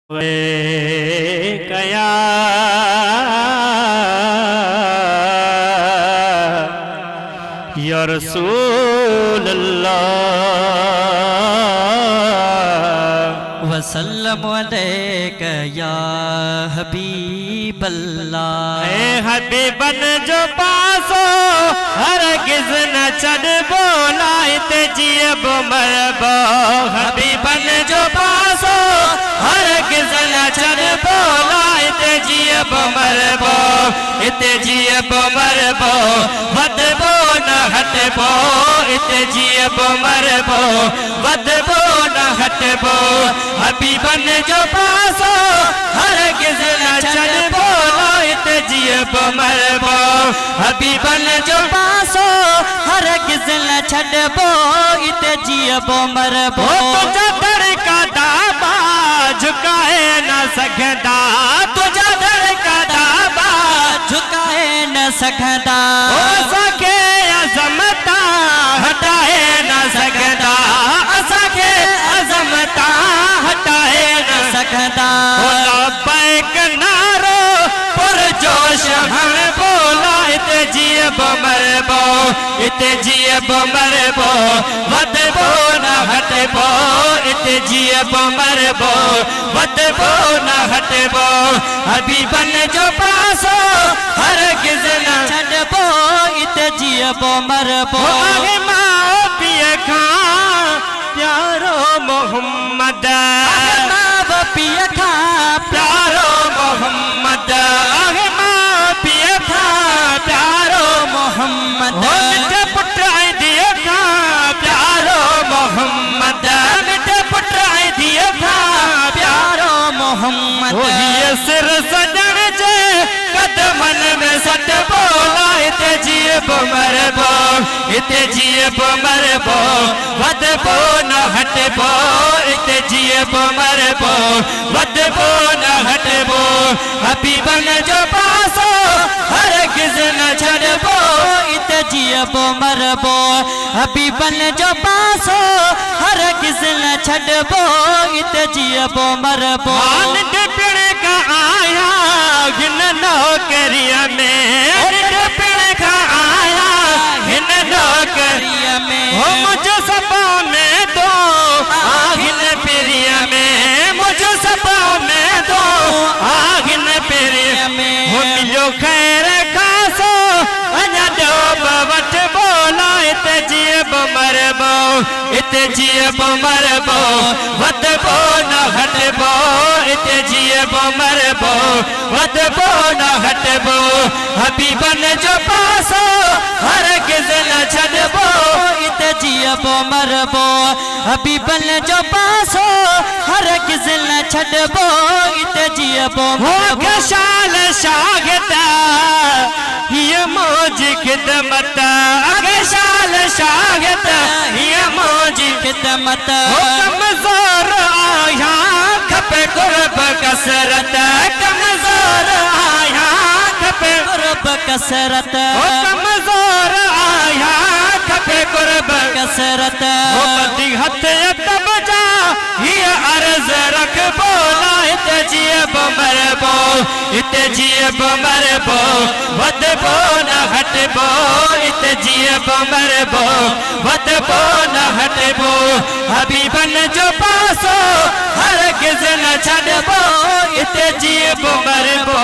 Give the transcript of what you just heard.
कया या रसूल अल्लाह वसल्लम अलैका या हबीब अल्लाह। ए हबीबन जो पासो हरगिज़ न छड़ बोलाए ते जिए बो मरबो। हबीबन जो पासो हरगिज़ न छड़ बोलाए ते जिए बो मरबो। इते जिए बो मरबो वदबो न हटबो। इते जिए बो मरबो वदबो न हटबो। हबीबन जो पासो हरगिज़ न छड़ बोलाए ते जिए बो मरबो। हबीबन जो पासो हरगिज़ न छड़बो इते जियबो मरबो। तुझा धड़का दाबा झुकाए न सकदा। तुझा धड़का दाबा झुकाए न सकदा। असांखे अज़मता हटाए न सकदा। असांखे अज़मता हटाए न सकदा। लब्बैक नारो पुरजोश हम बोला। इते जिए बो मरबो। इते जिए बो मरबो वदबो न हटबो। इते जिए बो मरबो वदबो न हटबो। हबीबन जो पासो हरगिज़ न छड़बो इते जियबो मरबो। माओ पिए खां प्यारो मोहम्मद। मां पिय खां प्यारो मोहम्मद। मां पिए खां प्यारो मोहम्मद। मिठे पुट आई दिए खां प्यारो मोहम्मद। मिठे पुट आई दिए खां प्यारो मोहम्मद। ये सिर सजण जे कदमन में सट बोला। इते जिए बो मरबो। इते जिए बो मरबो वदबो न हटबो। इते जिए बो मरबो वदबो न हटबो। हबीबन जो पासो हरगिज़ न छड़बो। इते जियबो मरबो। हबीबन जो पासो हरगिज़ न छड़बो इते जियबो मरबो। पिण का आया हिन नौकरिया में। पिण का आया हिन नौकरिया में। हो मुझे सपा में दो आगिन पिरिया में। मुझे सपा में दो आगिन पिरिया में। हो मिलो खैर खासो अञा दो बवट बोला। इते जिए बो मरबो। इते जिए बो मरबो वदबो न हटबो। इते जिए बो मरबो वदबो न हटबो। हबीबन जो पासो हरगिज़ न छड़बो। इते जियबो मरबो। हबीबन जो पासो हरगिज़ न छड़बो इते जियबो मरबो। शाल शागता ये मौज खिदमत। अगे शाल शागता ये मौज खिदमत। कमज़ोर आया खपे कुर्ब कसरत। कमज़ोर आया खपे कुर्ब कसरत। कमज़ोर आया खपे कुर्ब कसरत। मती हथ तब जा ये अर्ज रख बोला। इते जिए बो मरबो। इते जिए बो मरबो वदबो न हटबो। इते जिए बो मरबो वदबो न हटबो। हबीबन जो पासो हरगिज़ न छड़बो। इते जिए बो मरबो।